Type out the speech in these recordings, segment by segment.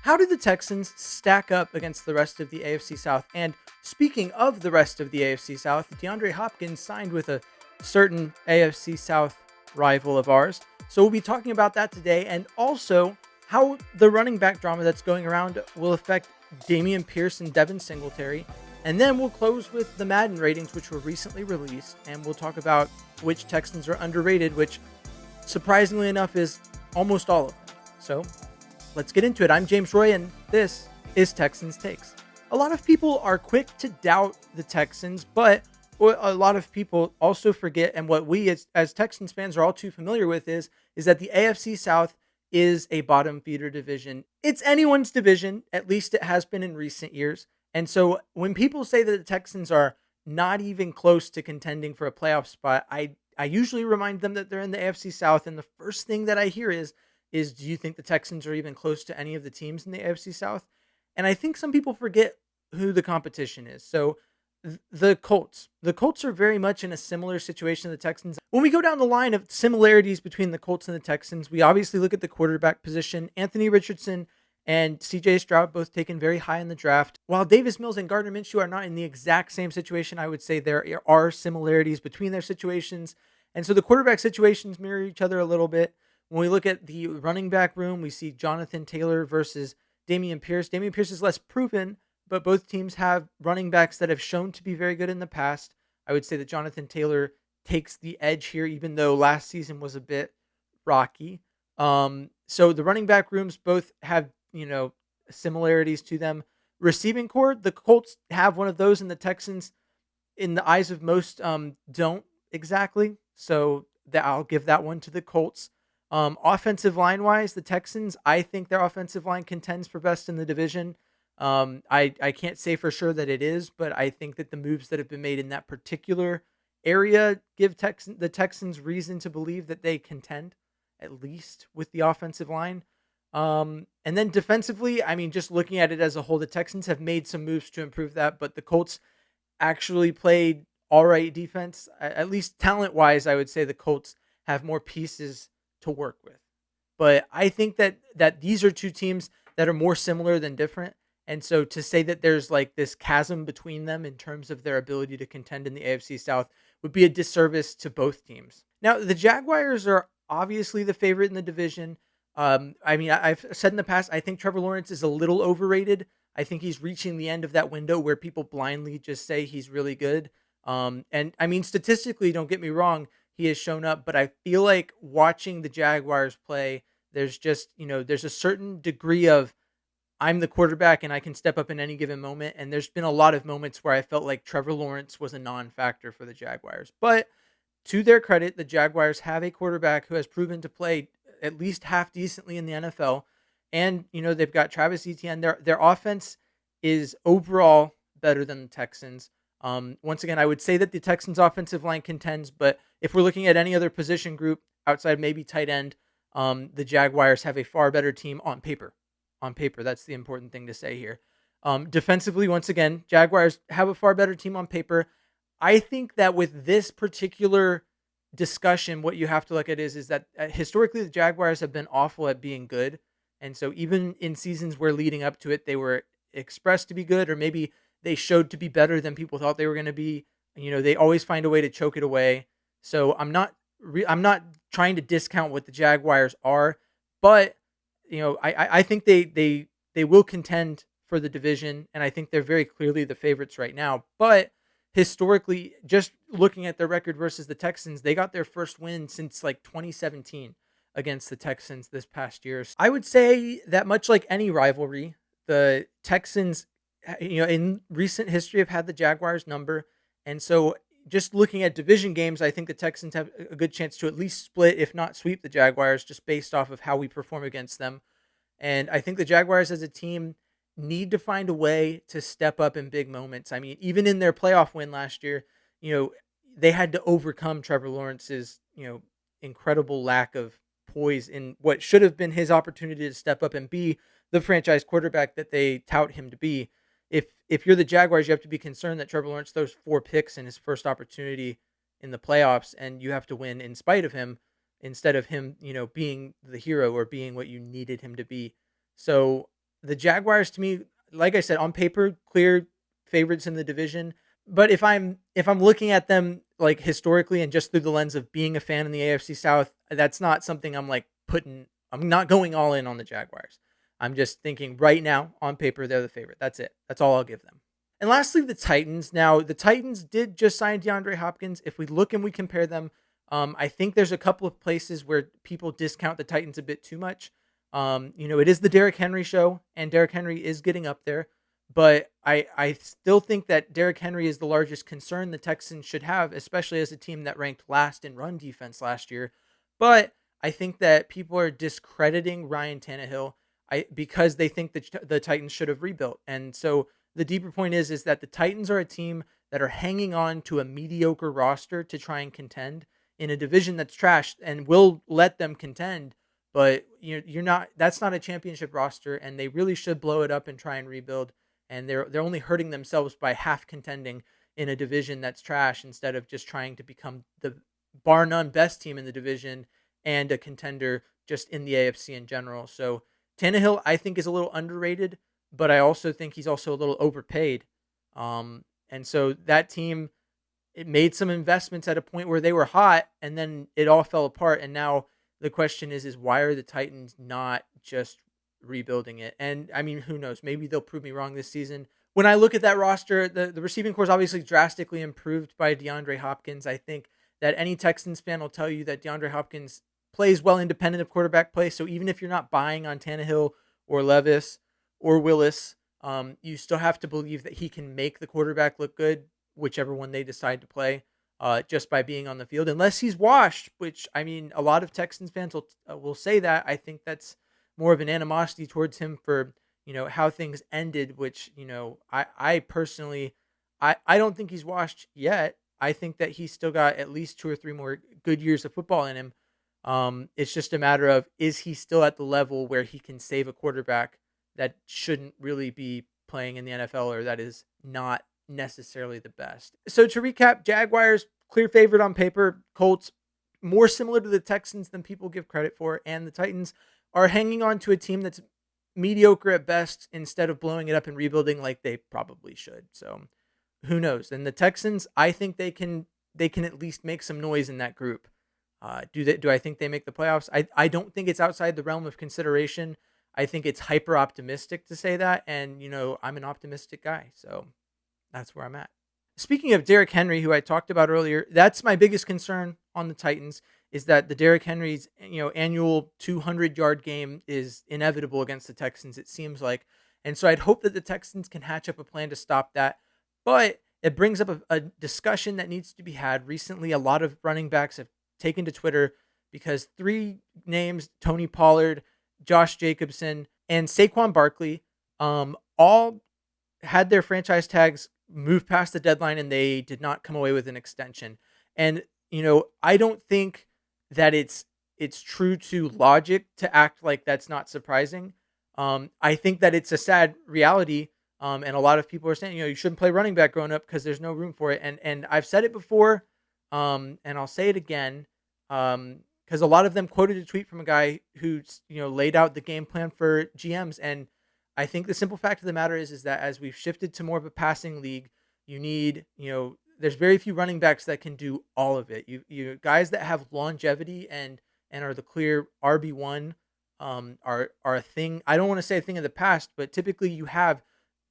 How do the Texans stack up against the rest of the AFC South? And speaking of the rest of the AFC South, DeAndre Hopkins signed with a certain AFC South rival of ours. So we'll be talking about that today, and also how the running back drama that's going around will affect Damian Pierce and Devin Singletary. And then we'll close with the Madden ratings, which were recently released, and we'll talk about which Texans are underrated, which surprisingly enough is almost all of them. So let's get into it. I'm James Roy, and this is Texans Takes. A lot of people are quick to doubt the Texans, but what a lot of people also forget, and what we as Texans fans are all too familiar with, is that the AFC South is a bottom feeder division. It's anyone's division, at least it has been in recent years. And so when people say that the Texans are not even close to contending for a playoff spot, I usually remind them that they're in the AFC South, and the first thing that I hear is do you think the Texans are even close to any of the teams in the AFC South? And I think some people forget who the competition is. So the Colts. The Colts are very much in a similar situation to the Texans. When we go down the line of similarities between the Colts and the Texans, we obviously look at the quarterback position. Anthony Richardson and CJ Stroud both taken very high in the draft. While Davis Mills and Gardner Minshew are not in the exact same situation, I would say there are similarities between their situations. And so the quarterback situations mirror each other a little bit. When we look at the running back room, we see Jonathan Taylor versus Damian Pierce. Damian Pierce is less proven, but both teams have running backs that have shown to be very good in the past. I would say that Jonathan Taylor takes the edge here, even though last season was a bit rocky. So the running back rooms both have, similarities to them. Receiving core, the Colts have one of those, and the Texans, in the eyes of most, don't exactly. So I'll give that one to the Colts. Offensive line wise, the Texans, I think their offensive line contends for best in the division. I can't say for sure that it is, but I think that the moves that have been made in that particular area give the Texans reason to believe that they contend, at least with the offensive line. And then defensively, I mean, just looking at it as a whole, the Texans have made some moves to improve that, but the Colts actually played all right defense. At least talent wise, I would say the Colts have more pieces to work with. But I think that these are two teams that are more similar than different. And so to say that there's like this chasm between them in terms of their ability to contend in the AFC South would be a disservice to both teams. Now, the Jaguars are obviously the favorite in the division. I've said in the past, I think Trevor Lawrence is a little overrated. I think he's reaching the end of that window where people blindly just say he's really good. And I mean, statistically, don't get me wrong, he has shown up, but I feel like watching the Jaguars play, there's just, there's a certain degree of I'm the quarterback and I can step up in any given moment. And there's been a lot of moments where I felt like Trevor Lawrence was a non-factor for the Jaguars. But to their credit, the Jaguars have a quarterback who has proven to play at least half decently in the NFL. And, they've got Travis Etienne. Their offense is overall better than the Texans. Once again, I would say that the Texans offensive line contends, but if we're looking at any other position group outside maybe tight end, the Jaguars have a far better team on paper. On paper, that's the important thing to say here. Defensively, once again, Jaguars have a far better team on paper. I think that with this particular discussion, what you have to look at is that historically the Jaguars have been awful at being good. And so even in seasons where leading up to it, they were expressed to be good, or maybe they showed to be better than people thought they were going to be. They always find a way to choke it away. So I'm not trying to discount what the Jaguars are, but I think they will contend for the division, and I think they're very clearly the favorites right now. But historically, just looking at their record versus the Texans, they got their first win since like 2017 against the Texans this past year. So I would say that much like any rivalry, the Texans, in recent history have had the Jaguars number. And so just looking at division games, I think the Texans have a good chance to at least split, if not sweep the Jaguars, just based off of how we perform against them. And I think the Jaguars as a team need to find a way to step up in big moments. I mean, even in their playoff win last year, they had to overcome Trevor Lawrence's, incredible lack of poise in what should have been his opportunity to step up and be the franchise quarterback that they tout him to be. If you're the Jaguars, you have to be concerned that Trevor Lawrence throws 4 picks in his first opportunity in the playoffs, and you have to win in spite of him, instead of him, being the hero or being what you needed him to be. So The Jaguars, to me, like I said, on paper, clear favorites in the division. But if I'm looking at them like historically and just through the lens of being a fan in the AFC South, that's not something I'm like putting. I'm not going all in on the Jaguars. I'm just thinking right now on paper they're the favorite. That's it. That's all I'll give them. And lastly, the Titans. Now, the Titans did just sign DeAndre Hopkins. If we look and we compare them, I think there's a couple of places where people discount the Titans a bit too much. It is the Derrick Henry show, and Derrick Henry is getting up there. But I still think that Derrick Henry is the largest concern the Texans should have, especially as a team that ranked last in run defense last year. But I think that people are discrediting Ryan Tannehill because they think that the Titans should have rebuilt. And so the deeper point is that the Titans are a team that are hanging on to a mediocre roster to try and contend in a division that's trashed and will let them contend. But you're not. That's not a championship roster, and they really should blow it up and try and rebuild. And they're only hurting themselves by half contending in a division that's trash instead of just trying to become the bar none best team in the division and a contender just in the AFC in general. So Tannehill, I think, is a little underrated, but I also think he's also a little overpaid. And so that team, it made some investments at a point where they were hot, and then it all fell apart. And now the question is why are the Titans not just rebuilding it? And I mean, who knows? Maybe they'll prove me wrong this season. When I look at that roster, the receiving corps is obviously drastically improved by DeAndre Hopkins. I think that any Texans fan will tell you that DeAndre Hopkins plays well independent of quarterback play. So even if you're not buying on Tannehill or Levis or Willis, you still have to believe that he can make the quarterback look good, whichever one they decide to play, just by being on the field, unless he's washed. Which, I mean, a lot of Texans fans will say that. I think that's more of an animosity towards him for how things ended. Which I personally, I don't think he's washed yet. I think that he's still got at least 2 or 3 more good years of football in him. It's just a matter of, is he still at the level where he can save a quarterback that shouldn't really be playing in the NFL, or that is not necessarily the best. So to recap, Jaguars, clear favorite on paper. Colts, more similar to the Texans than people give credit for. And the Titans are hanging on to a team that's mediocre at best instead of blowing it up and rebuilding like they probably should. So who knows? And the Texans, I think they can at least make some noise in that group. Do I think they make the playoffs? I don't think it's outside the realm of consideration. I think it's hyper optimistic to say that. And, I'm an optimistic guy. So that's where I'm at. Speaking of Derrick Henry, who I talked about earlier, that's my biggest concern on the Titans, is that the Derrick Henry's, annual 200-yard game is inevitable against the Texans, it seems like. And so I'd hope that the Texans can hatch up a plan to stop that. But it brings up a discussion that needs to be had. Recently, a lot of running backs have taken to Twitter because 3 names, Tony Pollard, Josh Jacobson, and Saquon Barkley, all had their franchise tags moved past the deadline and they did not come away with an extension. And, I don't think that it's true to logic to act like that's not surprising. I think that it's a sad reality. And a lot of people are saying, you shouldn't play running back growing up because there's no room for it. And I've said it before, and I'll say it again, because a lot of them quoted a tweet from a guy who laid out the game plan for GMs. And I think the simple fact of the matter is that as we've shifted to more of a passing league, you need, there's very few running backs that can do all of it. You guys that have longevity and are the clear RB1 are a thing. I don't want to say a thing of the past, but typically you have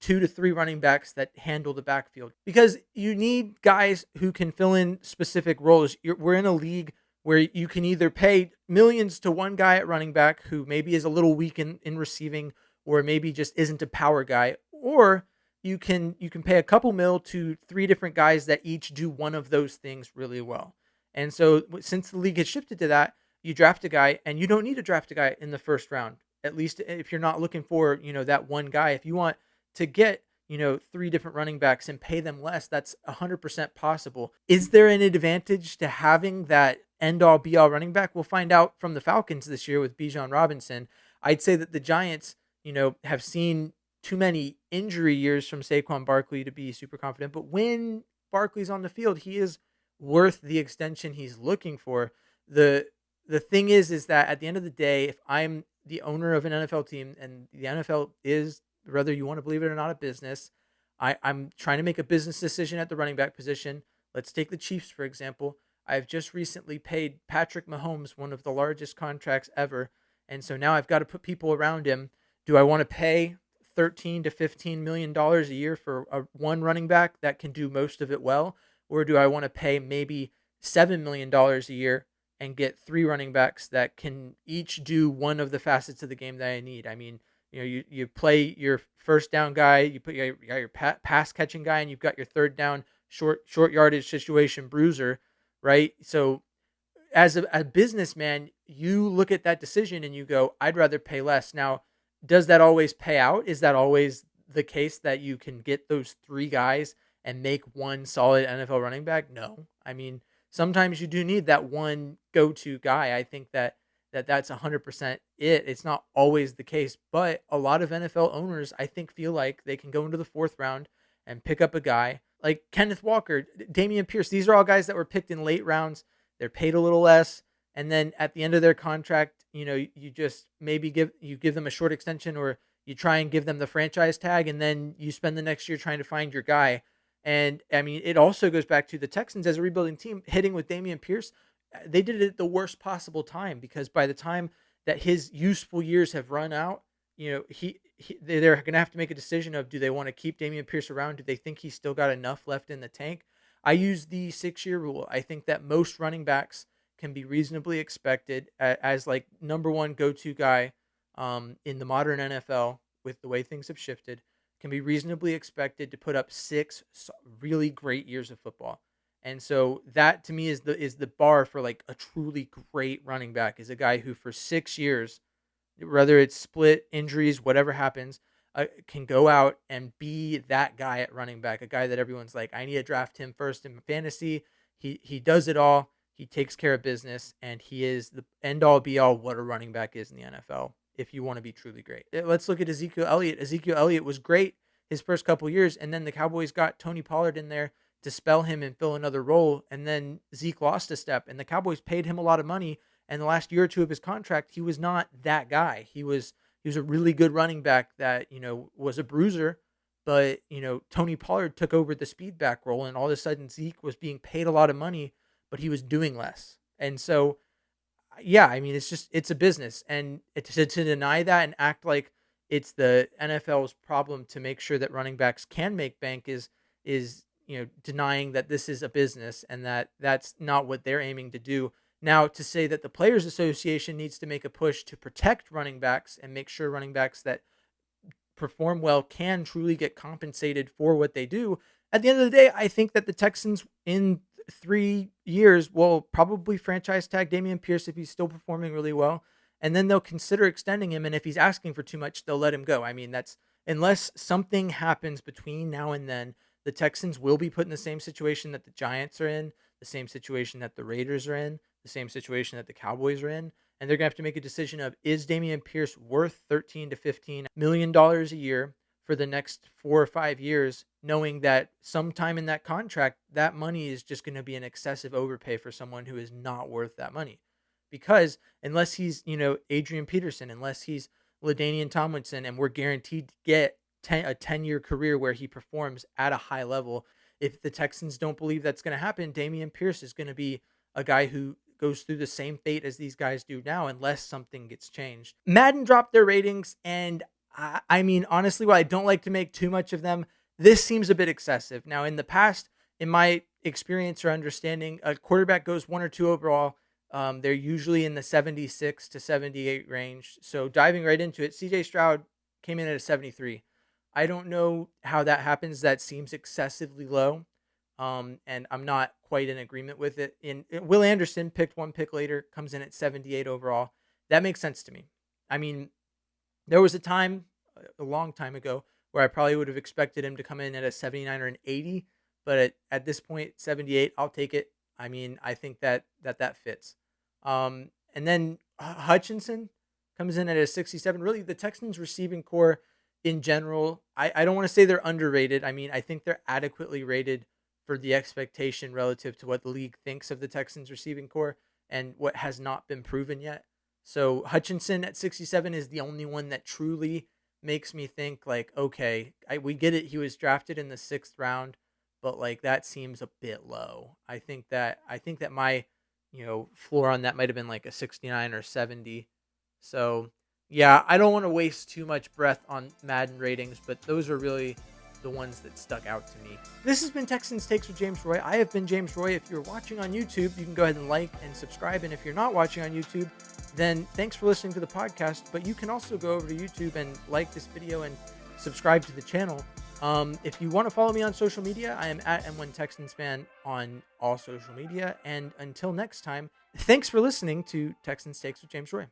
2 to 3 running backs that handle the backfield, because you need guys who can fill in specific roles. We're in a league where you can either pay millions to one guy at running back who maybe is a little weak in receiving, or maybe just isn't a power guy, or you can pay a couple mil to 3 different guys that each do one of those things really well. And so since the league has shifted to that, you draft a guy, and you don't need to draft a guy in the first round, at least if you're not looking for, that one guy. If you want to get, 3 different running backs and pay them less, that's 100% possible. Is there an advantage to having that end-all be-all running back? We'll find out from the Falcons this year with Bijan Robinson. I'd say that the Giants, have seen too many injury years from Saquon Barkley to be super confident. But when Barkley's on the field, he is worth the extension he's looking for. The thing is that at the end of the day, if I'm the owner of an NFL team, and the NFL is, whether you want to believe it or not, a business. I'm trying to make a business decision at the running back position. Let's take the Chiefs, for example. I've just recently paid Patrick Mahomes one of the largest contracts ever. And so now I've got to put people around him. Do I want to pay 13 to 15 million dollars a year for one running back that can do most of it well, or do I want to pay maybe $7 million a year and get three running backs that can each do one of the facets of the game that I need? I mean, you play your first down guy, you got your pass catching guy, and you've got your third down short yardage situation bruiser, right? So as a businessman, you look at that decision and you go, I'd rather pay less. Now, does that always pay out? Is that always the case that you can get those three guys and make one solid NFL running back? No. I mean, sometimes you do need that one go-to guy. I think that's 100% it. It's not always the case, but a lot of NFL owners, I think, feel like they can go into the fourth round and pick up a guy like Kenneth Walker, Damian Pierce. These are all guys that were picked in late rounds. They're paid a little less, and then at the end of their contract, you just maybe give them a short extension, or you try and give them the franchise tag, and then you spend the next year trying to find your guy. And I mean, it also goes back to the Texans as a rebuilding team hitting with Damian Pierce. They did it at the worst possible time, because by the time that his useful years have run out, they're going to have to make a decision of, do they want to keep Damian Pierce around? Do they think he's still got enough left in the tank? I use the 6-year rule. I think that most running backs can be reasonably expected as like number one go-to guy in the modern NFL, with the way things have shifted, can be reasonably expected to put up 6 really great years of football. And so that to me is the bar for like a truly great running back, is a guy who for 6 years, whether it's split, injuries, whatever happens, can go out and be that guy at running back, a guy that everyone's like, I need to draft him first in fantasy. He does it all. He takes care of business, and he is the end all be all what a running back is in the NFL if you want to be truly great. Let's look at Ezekiel Elliott. Ezekiel Elliott was great his first couple years, and then the Cowboys got Tony Pollard in there to spell him and fill another role, and then Zeke lost a step, and the Cowboys paid him a lot of money, and the last year or two of his contract, he was not that guy. He was a really good running back that, was a bruiser, but, Tony Pollard took over the speed back role, and all of a sudden Zeke was being paid a lot of money, but he was doing less. And so, yeah, I mean, it's a business, and to deny that and act like it's the NFL's problem to make sure that running backs can make bank is denying that this is a business, and that's not what they're aiming to do. Now, to say that the Players Association needs to make a push to protect running backs and make sure running backs that perform well can truly get compensated for what they do, at the end of the day, I think that the Texans in 3 years will probably franchise tag Damian Pierce if he's still performing really well, and then they'll consider extending him. And if he's asking for too much, they'll let him go. I mean, that's, unless something happens between now and then, the Texans will be put in the same situation that the Giants are in, the same situation that the Raiders are in, the same situation that the Cowboys are in, and they're going to have to make a decision of, is Damian Pierce worth 13 to 15 million dollars a year for the next 4 or 5 years, knowing that sometime in that contract, that money is just going to be an excessive overpay for someone who is not worth that money. Because unless he's, Adrian Peterson, unless he's LaDainian Tomlinson, and we're guaranteed to get a 10-year career where he performs at a high level, if the Texans don't believe that's going to happen, Damian Pierce is going to be a guy who goes through the same fate as these guys do now, unless something gets changed. Madden dropped their ratings, and I mean, honestly, while I don't like to make too much of them, this seems a bit excessive. Now, in the past, in my experience or understanding, a quarterback goes 1 or 2 overall. They're usually in the 76 to 78 range. So diving right into it, CJ Stroud came in at a 73. I don't know how that happens. That seems excessively low. And I'm not quite in agreement with it. Will Anderson picked 1 pick later, comes in at 78 overall. That makes sense to me. I mean, there was a time, a long time ago, where I probably would have expected him to come in at a 79 or an 80, but at this point, 78, I'll take it. I mean, I think that fits. And then Hutchinson comes in at a 67. Really, the Texans receiving core in general, I don't want to say they're underrated. I mean, I think they're adequately rated for the expectation relative to what the league thinks of the Texans receiving core and what has not been proven yet. So Hutchinson at 67 is the only one that truly makes me think like, okay, we get it. He was drafted in the 6th round, but like that seems a bit low. I think that my, floor on that might have been like a 69 or 70. So yeah, I don't want to waste too much breath on Madden ratings, but those are really the ones that stuck out to me. This has been Texans Takes with James Roy. I have been James Roy. If you're watching on YouTube, you can go ahead and like and subscribe. And if you're not watching on YouTube, then thanks for listening to the podcast. But you can also go over to YouTube and like this video and subscribe to the channel. If you want to follow me on social media, I am at M1TexansFan on all social media. And until next time, thanks for listening to Texans Takes with James Roy.